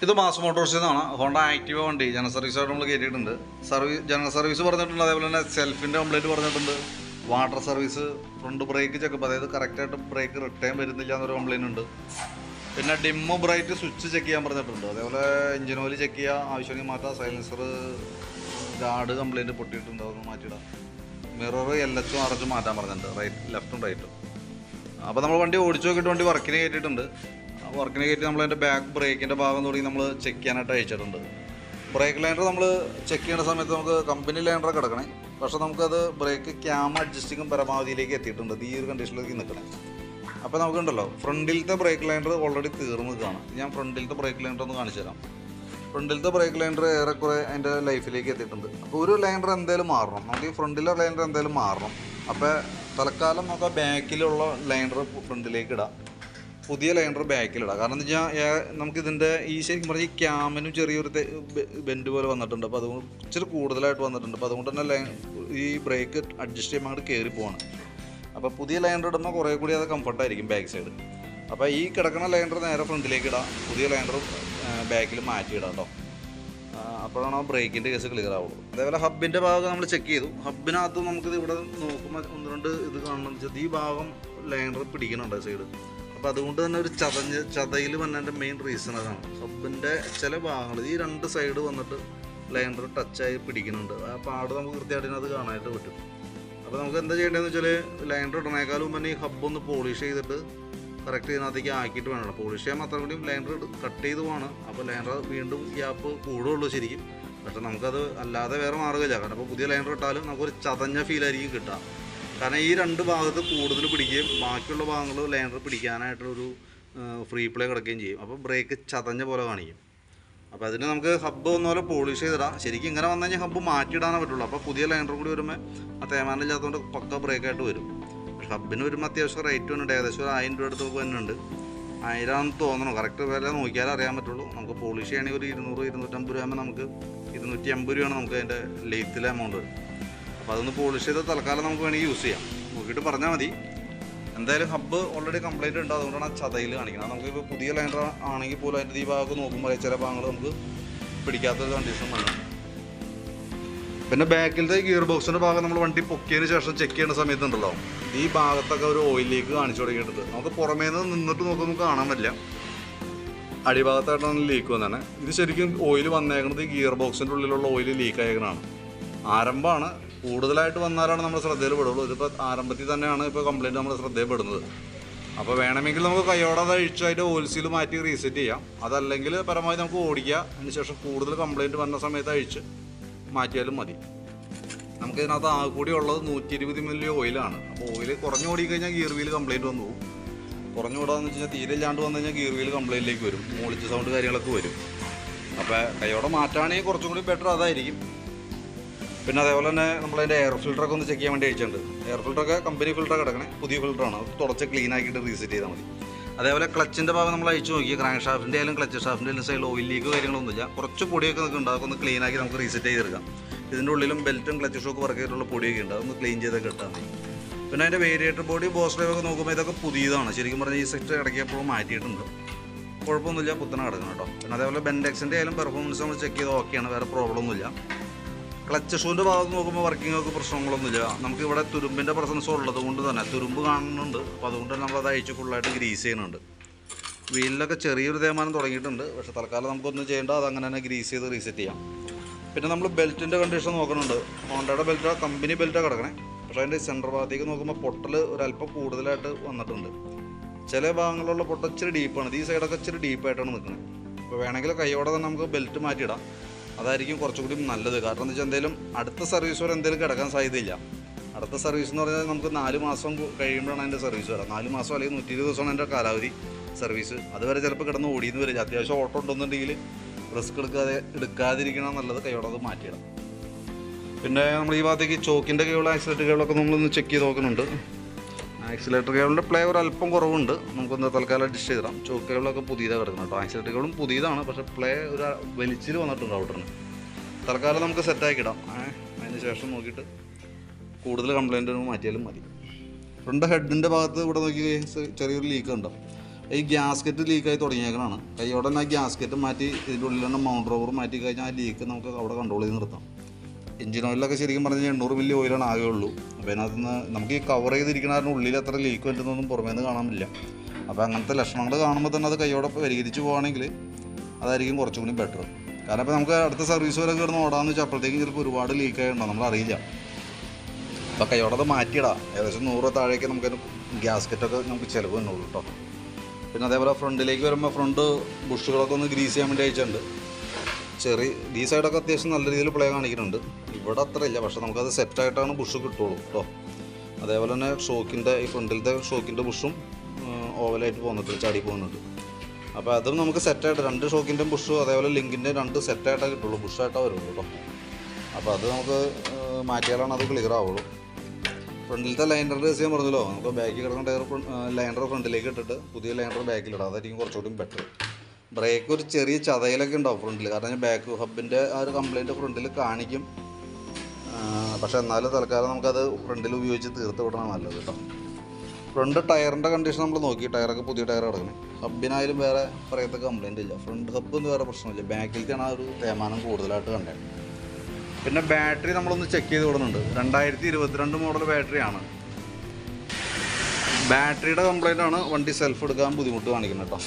ഇത് മാസ് മോട്ടോഴ്സിൽ നിന്നാണ്. ഹോണ്ട ആക്റ്റീവ വണ്ടി ജനറൽ സർവീസായിട്ട് നമ്മൾ കയറ്റിയിട്ടുണ്ട്. ജനറൽ സർവീസ് പറഞ്ഞിട്ടുണ്ട്, അതേപോലെ തന്നെ സെൽഫിൻ്റെ കംപ്ലൈൻറ്റ് പറഞ്ഞിട്ടുണ്ട്, water service, front brake checkup, അതായത് കറക്റ്റായിട്ട് ബ്രേക്ക് റിട്ടേൺ വരുന്നില്ല എന്നൊരു കംപ്ലൈൻറ്റ് ഉണ്ട്. പിന്നെ ഡിമ്മോ ബ്രൈറ്റ് സ്വിച്ച് ചെക്ക് ചെയ്യാൻ പറഞ്ഞിട്ടുണ്ട്. അതേപോലെ എഞ്ചിൻ ഓയിൽ ചെക്ക് ചെയ്യുക, ആവശ്യമെങ്കിൽ മാറ്റാം. സൈലൻസർ ഗാർഡ് കംപ്ലൈൻറ്റ് പൊട്ടിയിട്ടുണ്ട്, അതൊന്ന് മാറ്റിയിടാം. മിറർ എൽഎച്ചും ആർഎച്ചും മാറ്റാൻ പറഞ്ഞിട്ടുണ്ട്, ലെഫ്റ്റും റൈറ്റും. അപ്പോൾ നമ്മൾ വണ്ടി ഓടിച്ചു നോക്കിയിട്ട് വണ്ടി വർക്കിന് കയറ്റിയിട്ടുണ്ട്. വർക്കിന് കയറ്റി നമ്മളതിൻ്റെ ബാക്ക് ബ്രേക്കിൻ്റെ ഭാഗം തുടങ്ങി നമ്മൾ ചെക്ക് ചെയ്യാനായിട്ട് അയച്ചിട്ടുണ്ട്. ബ്രേക്ക് ലൈനർ നമ്മൾ ചെക്ക് ചെയ്യുന്ന സമയത്ത് നമുക്ക് കമ്പനി ലൈനർ കിടക്കണേ, പക്ഷേ നമുക്കത് ബ്രേക്ക് ക്യാം അഡ്ജസ്റ്റിങ്ങും പരമാവധിയിലേക്ക് എത്തിയിട്ടുണ്ട്. ഈ ഒരു കണ്ടീഷനിലേക്ക് നിൽക്കണേ. അപ്പോൾ നമുക്കുണ്ടല്ലോ ഫ്രണ്ടിലത്തെ ബ്രേക്ക് ലൈനർ ഓൾറെഡി തീർന്ന് കാണാം. ഞാൻ ഫ്രണ്ടിലത്തെ ബ്രേക്ക് ലൈനർ ഒന്ന് കാണിച്ചു തരാം. ഫ്രണ്ടിലത്തെ ബ്രേക്ക് ലൈനർ ഏറെക്കുറെ അതിൻ്റെ ലൈഫിലേക്ക് എത്തിയിട്ടുണ്ട്. അപ്പോൾ ഒരു ലൈനർ എന്തായാലും മാറണം, നമുക്ക് ഈ ഫ്രണ്ടിലെ ലൈനർ എന്തായാലും മാറണം. അപ്പോൾ തൽക്കാലം നമുക്ക് ആ ബാക്കിലുള്ള ലൈനർ ഫ്രണ്ടിലേക്ക് ഇടാം, പുതിയ ലൈനർ ബാക്കിലിടാം. കാരണം എന്താ വെച്ചാൽ നമുക്കിതിൻ്റെ ഈ ശരിക്കും പറഞ്ഞാൽ ഈ ക്യാമിനും ചെറിയൊരു ബെൻഡ് പോലെ വന്നിട്ടുണ്ട്. അപ്പോൾ അതുകൊണ്ട് ഇച്ചിരി കൂടുതലായിട്ട് വന്നിട്ടുണ്ട്. അപ്പോൾ അതുകൊണ്ട് തന്നെ ഈ ബ്രേക്ക് അഡ്ജസ്റ്റ് ചെയ്യുമ്പോൾ അങ്ങോട്ട് കയറി പോവാണ്. അപ്പോൾ പുതിയ ലൈനർ ഇടുമ്പോൾ കുറേ കൂടി അത് കംഫർട്ടായിരിക്കും ബാക്ക് സൈഡ്. അപ്പോൾ ഈ കിടക്കുന്ന ലൈനർ നേരെ ഫ്രണ്ടിലേക്ക് ഇടാം, പുതിയ ലൈനർ ബാക്കിൽ മാറ്റിയിടാം കേട്ടോ. അപ്പോഴാണ് ആ ബ്രേക്കിൻ്റെ കേസ് ക്ലിയർ ആവുള്ളൂ. അതേപോലെ ഹബിൻ്റെ ഭാഗം നമ്മൾ ചെക്ക് ചെയ്തു. ഹബിനകത്ത് നമുക്കിത് ഇവിടെ നോക്കുമ്പോൾ ഒന്ന് രണ്ട് ഇത് കാണണമെന്ന് വെച്ചാൽ ഈ ഭാഗം ലൈനർ പിടിക്കുന്നുണ്ട് സൈഡ്. അപ്പോൾ അതുകൊണ്ട് തന്നെ ഒരു ചതയിൽ വന്നതിൻ്റെ മെയിൻ റീസൺ അതാണ്. ഹബിൻ്റെ ചില ഭാഗങ്ങൾ ഈ രണ്ട് സൈഡ് വന്നിട്ട് ലൈനർ ടച്ചായി പിടിക്കുന്നുണ്ട്. ആ പാട് നമുക്ക് കൃത്യമായിട്ട് അത് കാണാനായിട്ട് പറ്റും. അപ്പോൾ നമുക്ക് എന്താ ചെയ്യേണ്ടതെന്ന് വെച്ചാൽ ലൈനർ ഇടണേക്കാളും മുമ്പ് തന്നെ ഈ ഹബ്ബ് ഒന്ന് പോളിഷ് ചെയ്തിട്ട് കറക്റ്റ് ഇതിനകത്തേക്ക് ആക്കിയിട്ട് വേണം. പോളിഷ് ചെയ്യാൻ മാത്രം കൂടി ലൈനർ കട്ട് ചെയ്ത് പോകണം. അപ്പോൾ ലൈനർ വീണ്ടും ഗ്യാപ്പ് കൂടുകയുള്ളൂ ശരിക്കും. പക്ഷേ നമുക്കത് അല്ലാതെ വേറെ മാർഗ്ഗമില്ല. കാരണം ഇപ്പോൾ പുതിയ ലൈനർ ഇട്ടാലും നമുക്കൊരു ചതഞ്ഞ ഫീലായിരിക്കും കിട്ടുക. കാരണം ഈ രണ്ട് ഭാഗത്ത് കൂടുതൽ പിടിക്കുകയും ബാക്കിയുള്ള ഭാഗങ്ങൾ ലൈനർ പിടിക്കാനായിട്ടൊരു ഫ്രീ പ്ലേ കിടക്കുകയും ചെയ്യും. അപ്പോൾ ബ്രേക്ക് ചതഞ്ഞ പോലെ കാണിക്കും. അപ്പോൾ അതിന് നമുക്ക് ഹബ്ബ് ഒന്നുപോലെ പോളിഷ് ചെയ്തിടാം. ശരിക്കും ഇങ്ങനെ വന്നു കഴിഞ്ഞാൽ ഹബ്ബ് മാറ്റിയിടാനേ പറ്റുള്ളൂ. അപ്പോൾ പുതിയ ലൈനറും കൂടി വരുമ്പോൾ ആ തേമാനില്ലാത്തതുകൊണ്ട് പക്ക ബ്രേക്കായിട്ട് വരും. ഹബ്ബിന് വരുമ്പോൾ അത്യാവശ്യം റേറ്റ് വന്നിട്ട് ഏകദേശം ഒരു 1000 രൂപ അടുത്ത് നമുക്ക് തന്നെയുണ്ട്. 1000 ആണെന്ന് തോന്നണം, കറക്റ്റ് വില നോക്കിയാലേ അറിയാൻ പറ്റുള്ളൂ. നമുക്ക് പോളിഷ് ചെയ്യണമെങ്കിൽ ഒരു 200-250 രൂപയാകുമ്പോൾ നമുക്ക് 250 രൂപയാണ് നമുക്ക് അതിൻ്റെ ലെയ്ത്തിലെ എമൗണ്ട് വരും. അപ്പോൾ അതൊന്ന് പോളിഷ് ചെയ്ത് തൽക്കാലം നമുക്ക് വേണമെങ്കിൽ യൂസ് ചെയ്യാം, നോക്കിയിട്ട് പറഞ്ഞാൽ മതി. എന്തായാലും ഹബ്ബ് ഓൾറെഡി കംപ്ലൈൻറ്റ് ഉണ്ട്, അതുകൊണ്ടാണ് ആ ചതയിൽ കാണിക്കുന്നത്. നമുക്കിപ്പോൾ പുതിയ ലൈനർ ആണെങ്കിൽ പോലും അതിൻ്റെ ഈ ഭാഗം നോക്കുമ്പോൾ ചില ഭാഗങ്ങൾ നമുക്ക് പിടിക്കാത്തൊരു കണ്ടീഷൻ വന്നു. പിന്നെ ബാക്കിലത്തെ ഗിയർ ബോക്സിൻ്റെ ഭാഗം നമ്മൾ വണ്ടി പൊക്കിയതിന് ശേഷം ചെക്ക് ചെയ്യുന്ന സമയത്തുണ്ടല്ലോ, ഈ ഭാഗത്തൊക്കെ ഒരു ഓയിൽ ലീക്ക് കാണിച്ചു തുടങ്ങിയിട്ടുണ്ട്. നമുക്ക് പുറമേ നിന്ന് നിന്നിട്ട് നോക്കുമ്പോൾ കാണാൻ പറ്റില്ല, അടിഭാഗത്തായിട്ടാണ് ലീക്ക് വന്നതാണ്. ഇത് ശരിക്കും ഓയിൽ വന്നേക്കുന്നത് ഈ ഗിയർ ബോക്സിൻ്റെ ഉള്ളിലുള്ള ഓയിൽ ലീക്ക് ആയേക്കണതാണ്. ആരംഭമാണ്, കൂടുതലായിട്ട് വന്നാലാണ് നമ്മൾ ശ്രദ്ധയിൽ പെടുള്ളൂ. ഇതിപ്പോൾ ആരംഭത്തിൽ തന്നെയാണ് ഇപ്പോൾ കംപ്ലയിൻറ്റ് നമ്മൾ ശ്രദ്ധയിൽപ്പെടുന്നത്. അപ്പോൾ വേണമെങ്കിൽ നമുക്ക് കൈയോടെ അത് അഴിച്ചായിട്ട് ഓയിൽ സീൽ മാറ്റി റീസെറ്റ് ചെയ്യാം. അതല്ലെങ്കിൽ പരമാവധി നമുക്ക് ഓടിക്കുക, അതിനുശേഷം കൂടുതൽ കംപ്ലയിൻറ്റ് വന്ന സമയത്ത് അഴിച്ച് മാറ്റിയാലും മതി. നമുക്കിതിനകത്ത് ആകെ കൂടി ഉള്ളത് 120 മില്ലി ഓയിലാണ്. അപ്പോൾ ഓയിൽ കുറഞ്ഞു ഓടിക്കഴിഞ്ഞാൽ ഗിയർ വീൽ കംപ്ലയിൻറ്റ് വന്നു പോകും. കുറഞ്ഞു ഓടാന്ന് വെച്ച് കഴിഞ്ഞാൽ തീരെ ഇല്ലാണ്ട് വന്നു കഴിഞ്ഞാൽ ഗിയർ വീൽ കംപ്ലയിൻറ്റിലേക്ക് വരും, മൂളിച്ച് സൗണ്ട് കാര്യങ്ങളൊക്കെ വരും. അപ്പോൾ കൈയോടെ മാറ്റുകയാണെങ്കിൽ കുറച്ചും കൂടി ബെറ്റർ അതായിരിക്കും. പിന്നെ അതേപോലെ തന്നെ നമ്മളതിൻ്റെ എയർ ഫിൽറ്ററൊക്കെ ഒന്ന് ചെക്ക് ചെയ്യാൻ വേണ്ടി അയച്ചിട്ടുണ്ട്. എയർ ഫിൽറ്ററൊക്കെ കമ്പനി ഫിൽറ്റർ കിടക്കണേ, പുതിയ ഫിൽറ്ററാണ്, അത് തുടച്ച് ക്ലീൻ ആക്കിയിട്ട് റീസെറ്റ് ചെയ്താൽ മതി. അതേപോലെ ക്ലച്ചിൻ്റെ ഭാഗം നമ്മൾ അയച്ചു നോക്കി, ക്രാങ്ക് ഷാഫ്റ്റിൻ്റെ ആയാലും ക്ലച്ച് ഷാഫ്റ്റിൻ്റെ ആയാലും സൈഡിൽ ഓയിൽ ലീക്ക് കാര്യങ്ങളൊന്നുമില്ല. കുറച്ച് പൊടിയൊക്കെ നിൽക്കുന്നുണ്ട്, അതൊക്കെ ഒന്ന് ക്ലീൻ ആക്കി നമുക്ക് റീസെറ്റ് ചെയ്തെടുക്കാം. ഇതിൻ്റെ ഉള്ളിലും ബെൽറ്റും ക്ലച്ച് ഷോക്ക് വർക്കായിട്ടുള്ള പൊടിയൊക്കെ ഉണ്ട്, അതൊന്ന് ക്ലീൻ ചെയ്തൊക്കെ ഇട്ടാൽ മതി. പിന്നെ അതിൻ്റെ വേരിയേറ്റർ ബോഡി ബോസ് ഡ്രൈവൊക്കെ നോക്കുമ്പോൾ ഇതൊക്കെ പുതിയതാണ്. ശരിക്കും പറഞ്ഞാൽ ഈ സെറ്റ് ഇടയ്ക്കപ്പോഴും മാറ്റിയിട്ടുണ്ട്, കുഴപ്പമൊന്നുമില്ല, പുത്തന കിടക്കണം കേട്ടോ. പിന്നെ അതേപോലെ ബെൻഡെക്സിൻ്റെ ആയാലും പെർഫോമൻസ് നമ്മൾ ചെക്ക് ചെയ്ത് ഓക്കെയാണ്, വേറെ പ്രോബ്ലം ഒന്നുമില്ല. ക്ലച്ച് ഷൂവിൻ്റെ ഭാഗത്ത് നോക്കുമ്പോൾ വർക്കിങ്ങൊക്കെ പ്രശ്നങ്ങളൊന്നുമില്ല. നമുക്കിവിടെ തുരുമ്പിൻ്റെ പ്രസൻസ് ഉള്ളത് കൊണ്ട് തന്നെ തുരുമ്പ് കാണുന്നുണ്ട്. അപ്പോൾ അതുകൊണ്ട് തന്നെ നമ്മളത് അഴിച്ച് ഫുള്ളായിട്ട് ഗ്രീസ് ചെയ്യുന്നുണ്ട്. വീലിലൊക്കെ ചെറിയൊരു തേമാനം തുടങ്ങിയിട്ടുണ്ട്, പക്ഷേ തൽക്കാലം നമുക്കൊന്നും ചെയ്യേണ്ട, അതങ്ങനെ തന്നെ ഗ്രീസ് ചെയ്ത് റീസെറ്റ് ചെയ്യാം. പിന്നെ നമ്മൾ ബെൽറ്റിൻ്റെ കണ്ടീഷൻ നോക്കുന്നുണ്ട്. ഹോണ്ടയുടെ ബെൽറ്റ് കമ്പനി ബെൽറ്റാണ് കിടക്കണേ, പക്ഷേ അതിൻ്റെ സെൻറ്റർ ഭാഗത്തേക്ക് നോക്കുമ്പോൾ പൊട്ടൽ ഒരല്പം കൂടുതലായിട്ട് വന്നിട്ടുണ്ട്. ചില ഭാഗങ്ങളിലുള്ള പൊട്ട ഇച്ചിരി ഡീപ്പാണ്, ഈ സൈഡൊക്കെ ഇച്ചിരി ഡീപ്പായിട്ടാണ് നിൽക്കുന്നത്. അപ്പോൾ വേണമെങ്കിൽ കൈയോടെ തന്നെ നമുക്ക് ബെൽറ്റ് മാറ്റിയിടാം, അതായിരിക്കും കുറച്ചുകൂടി നല്ലത്. കാരണം എന്താ വെച്ചാൽ എന്തെങ്കിലും അടുത്ത സർവീസ് വരെ എന്തെങ്കിലും കിടക്കാൻ സാധ്യതയില്ല. അടുത്ത സർവീസ് എന്ന് പറഞ്ഞാൽ നമുക്ക് 4 മാസം കഴിയുമ്പോഴാണ് അതിൻ്റെ സർവീസ് വരാം. 4 മാസം അല്ലെങ്കിൽ 120 ദിവസമാണ് അതിൻ്റെ കാലാവധി സർവീസ്. അതുവരെ ചിലപ്പോൾ കിടന്ന് ഓടിയെന്ന് വരില്ല. അത്യാവശ്യം ഓട്ടം ഉണ്ടെന്നുണ്ടെങ്കിൽ റിസ്ക് എടുക്കാതിരിക്കണം എന്നുള്ളത്, കൈയോടെ അത് മാറ്റിയിടാം. പിന്നെ നമ്മൾ ഈ ഭാഗത്തേക്ക് ചോക്കിൻ്റെ കേബിൾ, ആക്സിലേറ്റർ കേബിളൊക്കെ നമ്മളൊന്ന് ചെക്ക് ചെയ്ത് നോക്കുന്നുണ്ട്. ആക്സിലേറ്റർ കേബിളിൻ്റെ പ്ലേ ഒരു അല്പം കുറവുണ്ട്, നമുക്കൊന്ന് തൽക്കാലം അഡ്ജസ്റ്റ് ചെയ്തിടാം. ചോക്ക് കേബിളൊക്കെ പുതിയതാണ് കിടക്കുന്നത് കേട്ടോ. ആക്സിലേറ്റർ കേബിളും പുതിയതാണ്, പക്ഷേ പ്ലേ ഒരു വലിച്ചിൽ വന്നിട്ടുണ്ട് ഔട്ടറിന്. തൽക്കാലം നമുക്ക് സെറ്റാക്കിയിടാം. അതിന് ശേഷം നോക്കിയിട്ട് കൂടുതൽ കംപ്ലയിൻറ്റ് മാറ്റിയാലും മതി. ഫ്രണ്ട് ഹെഡിൻ്റെ ഭാഗത്ത് ഇവിടെ നോക്കി ചെറിയൊരു ലീക്ക് ഉണ്ടാവും. ഈ ഗ്യാസ്കറ്റ് ലീക്കായി തുടങ്ങിയേക്കണാണ്. കൈയോടെ തന്നെ ആ ഗ്യാസ്കറ്റ് മാറ്റി ഇതിൻ്റെ ഉള്ളിൽ തന്നെ മൗണ്ട് റോവർ മാറ്റി കഴിഞ്ഞാൽ ആ ലീക്ക് നമുക്ക് അവിടെ കൺട്രോൾ ചെയ്ത് നിർത്താം. എഞ്ചിൻ ഓയിലൊക്കെ ശരിക്കും പറഞ്ഞാൽ 800 മില്ലി ഓയിലാണ് ആകെ ഉള്ളൂ. അപ്പോൾ അതിനകത്ത് നിന്ന് നമുക്ക് ഈ കവർ ചെയ്തിരിക്കണതിന് ഉള്ളിൽ അത്ര ലീക്ക് പറ്റുന്നൊന്നും പുറമേ നിന്ന് കാണാൻ പറ്റില്ല. അപ്പോൾ അങ്ങനത്തെ ലക്ഷണങ്ങൾ കാണുമ്പോൾ തന്നെ അത് കൈയോടെ പരിഹരിച്ച് പോകുകയാണെങ്കിൽ അതായിരിക്കും കുറച്ചും കൂടി ബെറ്റർ. കാരണം ഇപ്പോൾ നമുക്ക് അടുത്ത സർവീസ് വരെ കിടന്ന് ഓടാമെന്ന് വെച്ചാൽ അപ്പോഴത്തേക്കും ചിലപ്പോൾ ഒരുപാട് ലീക്കായിട്ടുണ്ടാകും, നമ്മളറിയില്ല. അപ്പോൾ കൈയോടെ അത് മാറ്റിയിടാം. ഏകദേശം 100 താഴേക്ക് നമുക്കൊരു ഗ്യാസ്കറ്റൊക്കെ നമുക്ക് ചിലവ് തന്നുള്ളൂ കേട്ടോ. പിന്നെ അതേപോലെ ഫ്രണ്ടിലേക്ക് വരുമ്പോൾ ഫ്രണ്ട് ബുഷുകളൊക്കെ ഒന്ന് ഗ്രീസ് ചെയ്യാൻ വേണ്ടി അയച്ചിട്ടുണ്ട്. ഈ സൈഡൊക്കെ അത്യാവശ്യം നല്ല രീതിയിൽ പ്ലേ കാണിക്കുന്നുണ്ട്. ഇവിടെ അത്ര ഇല്ല, പക്ഷേ നമുക്കത് സെറ്റായിട്ടാണ് ബുഷ് കിട്ടുള്ളൂ കേട്ടോ. അതേപോലെ തന്നെ ഷോക്കിൻ്റെ ഈ ഫ്രണ്ടിലത്തെ ഷോക്കിൻ്റെ ബുഷും ഓവലായിട്ട് പോകുന്നുണ്ട്, ചാടി പോകുന്നുണ്ട്. അപ്പോൾ അതും നമുക്ക് സെറ്റായിട്ട് 2 ഷോക്കിൻ്റെ ബുഷും അതേപോലെ ലിങ്കിൻ്റെ 2 സെറ്റായിട്ടേ കിട്ടുള്ളൂ, ബുഷായിട്ടാണ് വരുള്ളൂ കേട്ടോ. അപ്പോൾ അത് നമുക്ക് മാറ്റിയാലാണ് അത് ക്ലിയർ ആവുള്ളൂ. ഫ്രണ്ടിലത്തെ ലൈനറിൻ്റെ ചെയ്യാൻ പറഞ്ഞല്ലോ, നമുക്ക് ബാക്കിൽ കിടക്കുന്ന ടയർ ലൈനർ ഫ്രണ്ടിലേക്ക് ഇട്ടിട്ട് പുതിയ ലൈനർ ബാക്കിലിടാം, അതായിരിക്കും കുറച്ചുകൂടി ബെറ്റർ. ബ്രേക്ക് ഒരു ചെറിയ ചതയിലൊക്കെ ഉണ്ടാവും ഫ്രണ്ടിൽ, കാരണം ബാക്ക് ഹബിൻ്റെ ആ ഒരു കംപ്ലയിൻറ്റ് ഫ്രണ്ടിൽ കാണിക്കും. പക്ഷേ എന്നാലും തൽക്കാലം നമുക്കത് ഫ്രണ്ടിൽ ഉപയോഗിച്ച് തീർത്ത് വിടണം നല്ലത് കേട്ടോ. ഫ്രണ്ട് ടയറിൻ്റെ കണ്ടീഷൻ നമ്മൾ നോക്കി, ടയറൊക്കെ പുതിയ ടയർ കിടക്കണം. ഹബിനായാലും വേറെ പറയത്ത കംപ്ലയിൻ്റ് ഇല്ല, ഫ്രണ്ട് ഹബ് വേറെ പ്രശ്നമില്ല. ബാക്കിലേക്കാണ് ആ ഒരു തേമാനം കൂടുതലായിട്ട് കണ്ടത്. പിന്നെ ബാറ്ററി നമ്മളൊന്ന് ചെക്ക് ചെയ്ത് വിടുന്നുണ്ട്. 2022 മോഡൽ ബാറ്ററിയാണ്. ബാറ്ററിയുടെ കംപ്ലയിൻ്റ് ആണ് വണ്ടി സെൽഫ് എടുക്കാൻ ബുദ്ധിമുട്ട് കാണിക്കുന്നത് കേട്ടോ.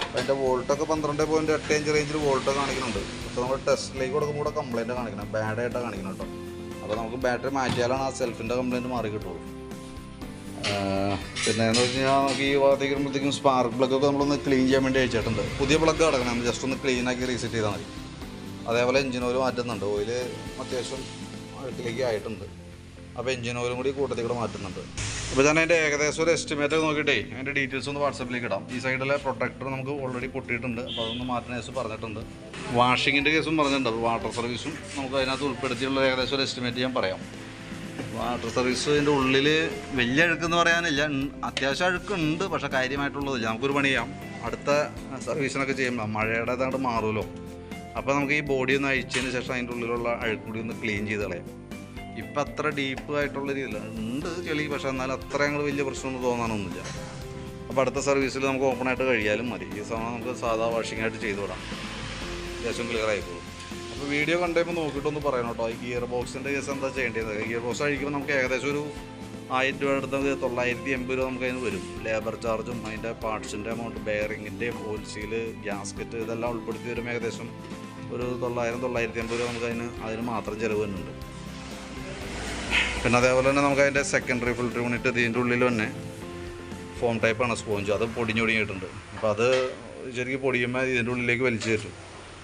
അപ്പോൾ അതിൻ്റെ വോൾട്ടൊക്കെ 12.85 റേഞ്ചിൽ വോൾട്ട് കാണിക്കുന്നുണ്ട്. അപ്പോൾ നമ്മൾ ടെസ്റ്റിലേക്ക് കൊടുക്കുമ്പോൾ കൂടെ കംപ്ലയിൻ്റ് കാണിക്കണം, ബാഡായിട്ടാണ് കാണിക്കുന്നത് കേട്ടോ. അപ്പോൾ നമുക്ക് ബാറ്ററി മാറ്റിയാലാണ് ആ സെൽഫിൻ്റെ കംപ്ലയിൻറ്റ് മാറി കിട്ടുള്ളൂ. പിന്നെ എന്ന് വെച്ച് കഴിഞ്ഞാൽ നമുക്ക് ഈ ഭാഗത്തേക്ക് വരുമ്പോഴത്തേക്കും സ്പാർക്ക് പ്ലഗൊക്കെ നമ്മളൊന്ന് ക്ലീൻ ചെയ്യാൻ വേണ്ടി അയച്ചിട്ടുണ്ട്. പുതിയ പ്ലഗ് കിടക്കണം, നമ്മൾ ജസ്റ്റ് ഒന്ന് ക്ലീനാക്കി റീസെറ്റ് ചെയ്താൽ മതി. അതേപോലെ എഞ്ചിൻ ഓയിൽ മാറ്റുന്നുണ്ട്, ഓയിൽ അത്യാവശ്യം അഴുക്കിലേക്ക് ആയിട്ടുണ്ട്. അപ്പോൾ എഞ്ചിൻ ഓയിലും കൂടി കൂട്ടത്തിൽ കൂടെ മാറ്റുന്നുണ്ട്. അപ്പോൾ ഞാൻ അതിൻ്റെ ഏകദേശം ഒരു എസ്റ്റിമേറ്റ് നോക്കിയിട്ടേ അതിൻ്റെ ഡീറ്റെയിൽസ് ഒന്ന് വാട്സപ്പിലേക്ക് ഇടാം. ഈ സൈഡിലെ പ്രൊട്ടക്ടർ നമുക്ക് ഓൾറെഡി പൊട്ടിയിട്ടുണ്ട്, അപ്പോൾ അതൊന്ന് മാറ്റുന്ന കേസ് പറഞ്ഞിട്ടുണ്ട്. വാഷിങ്ങിൻ്റെ കേസും പറഞ്ഞിട്ടുണ്ട്. അപ്പോൾ വാട്ടർ സർവീസും നമുക്ക് അതിനകത്ത് ഉൾപ്പെടുത്തിയുള്ള ഏകദേശം ഒരു എസ്റ്റിമേറ്റ് ഞാൻ പറയാം. വാട്ടർ സർവീസ് ഇതിൻ്റെ ഉള്ളിൽ വലിയ അഴുക്കെന്ന് പറയാനില്ല, അത്യാവശ്യം അഴുക്കുണ്ട്, പക്ഷേ കാര്യമായിട്ടുള്ളതില്ല. നമുക്കൊരു പണി ചെയ്യാം, അടുത്ത സർവീസിനൊക്കെ ചെയ്യുമ്പോൾ മഴയുടെ ഏതാണ്ട് മാറുമല്ലോ. അപ്പോൾ നമുക്ക് ഈ ബോഡി ഒന്ന് അഴിച്ചതിന് ശേഷം അതിൻ്റെ ഉള്ളിലുള്ള അഴുക്കുകൂടി ഒന്ന് ക്ലീൻ ചെയ്ത് കളയാം. ഇപ്പം അത്ര ഡീപ്പ് ആയിട്ടുള്ള രീതിയിൽ ഉണ്ട് ചെളി, പക്ഷേ എന്നാൽ അത്ര ഞങ്ങൾ വലിയ പ്രശ്നമൊന്നും തോന്നാനൊന്നുമില്ല. അപ്പോൾ അടുത്ത സർവീസിൽ നമുക്ക് ഓപ്പണായിട്ട് കഴിയാലും മതി. ഈ സമയം നമുക്ക് സാധാ വാഷിംഗ് ആയിട്ട് ചെയ്ത് വിടാം, അത്യാവശ്യം ക്ലിയർ ആയിക്കോളും. അപ്പോൾ വീഡിയോ കണ്ടുമ്പോൾ നോക്കിയിട്ടൊന്ന് പറയണം കേട്ടോ. ഈ ഗിയർ ബോക്സിൻ്റെ കേസ് എന്താ ചെയ്യേണ്ടത്? ഗിയർ ബോക്സ് അഴിക്കുമ്പോൾ നമുക്ക് ഏകദേശം ഒരു 1000 രൂപ അടുത്ത് 980 രൂപ നമുക്ക് അതിന് വരും. ലേബർ ചാർജും അതിൻ്റെ പാർട്സിൻ്റെ എമൗണ്ട്, ബെയറിങ്ങിൻ്റെയും ഓയിൽ സീല്, ഗ്യാസ്കറ്റ് ഇതെല്ലാം ഉൾപ്പെടുത്തി വരുമ്പോൾ ഏകദേശം ഒരു 900-950 രൂപ നമുക്ക് അതിന് മാത്രം ചിലവ് വരുന്നുണ്ട്. പിന്നെ അതേപോലെ തന്നെ നമുക്ക് അതിൻ്റെ സെക്കൻഡറി ഫിൽറ്റർ യൂണിറ്റ് ഇതിൻ്റെ ഉള്ളിൽ തന്നെ ഫോം ടൈപ്പാണ് സ്പോഞ്ച്, അത് പൊടിഞ്ഞൊടിഞ്ഞിട്ടുണ്ട്. അപ്പോൾ അത് ശരിക്കും പൊടിയുമ്പോൾ ഇതിൻ്റെ ഉള്ളിലേക്ക് വലിച്ചു കയറ്റും.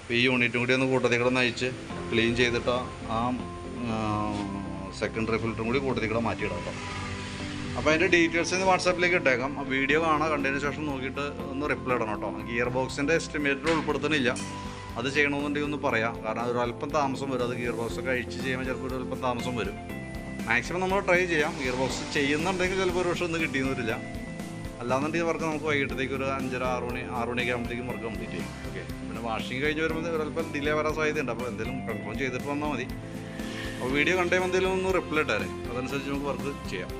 അപ്പോൾ ഈ യൂണിറ്റും കൂടി ഒന്ന് കൂട്ടത്തിൽ കൂടെ നയിച്ച് ക്ലീൻ ചെയ്തിട്ട് ആ സെക്കൻഡറി ഫിൽറ്ററും കൂടി കൂട്ടത്തിൽ കൂടെ മാറ്റിയിടാം കേട്ടോ. അപ്പോൾ അതിൻ്റെ ഡീറ്റെയിൽസ് ഇന്ന് വാട്സാപ്പിലേക്ക് ഇട്ടേക്കാം. ആ വീഡിയോ കാണാൻ കണ്ടതിന് ശേഷം നോക്കിയിട്ട് ഒന്ന് റിപ്ലൈ ഇടണം കേട്ടോ. ഗിയർ ബോക്സിൻ്റെ എസ്റ്റിമേറ്റർ ഉൾപ്പെടുത്തുന്നില്ല, അത് ചെയ്യണമെന്നുണ്ടെങ്കിൽ ഒന്ന് പറയാം. കാരണം അതൊരു അല്പം താമസം വരും, അത് ഗിയർ ബോക്സൊക്കെ അഴിച്ച് ചെയ്യുമ്പോൾ ചിലപ്പോൾ ഒരു അല്പം താമസം വരും. മാക്സിമം നമ്മൾ ട്രൈ ചെയ്യാം. ഗിയർ ബോക്സ് ചെയ്യുന്നുണ്ടെങ്കിൽ ചിലപ്പോൾ ഒരു വർഷം ഒന്നും കിട്ടിയെന്ന് വരില്ല. അല്ലാന്നുണ്ടെങ്കിൽ വർക്ക് നമുക്ക് വൈകിട്ടത്തേക്ക് ഒരു 5:30-6 മണിയൊക്കെ ആകുമ്പോഴത്തേക്കും വർക്ക് കംപ്ലീറ്റ് ചെയ്യും. ഓക്കെ, പിന്നെ വാഷിംഗ് കഴിഞ്ഞ് വരുമ്പോൾ ഒരല്പം ഡിലേ വരാൻ സാധ്യതയുണ്ട്. അപ്പോൾ എന്തെങ്കിലും കൺഫേം ചെയ്തിട്ട് വന്നാൽ മതി. അപ്പോൾ വീഡിയോ കണ്ടുമ്പോൾ എന്തെങ്കിലും ഒന്ന് റിപ്ലൈ ഇട്ടാലേ അതനുസരിച്ച് നമുക്ക് വർക്ക് ചെയ്യാം.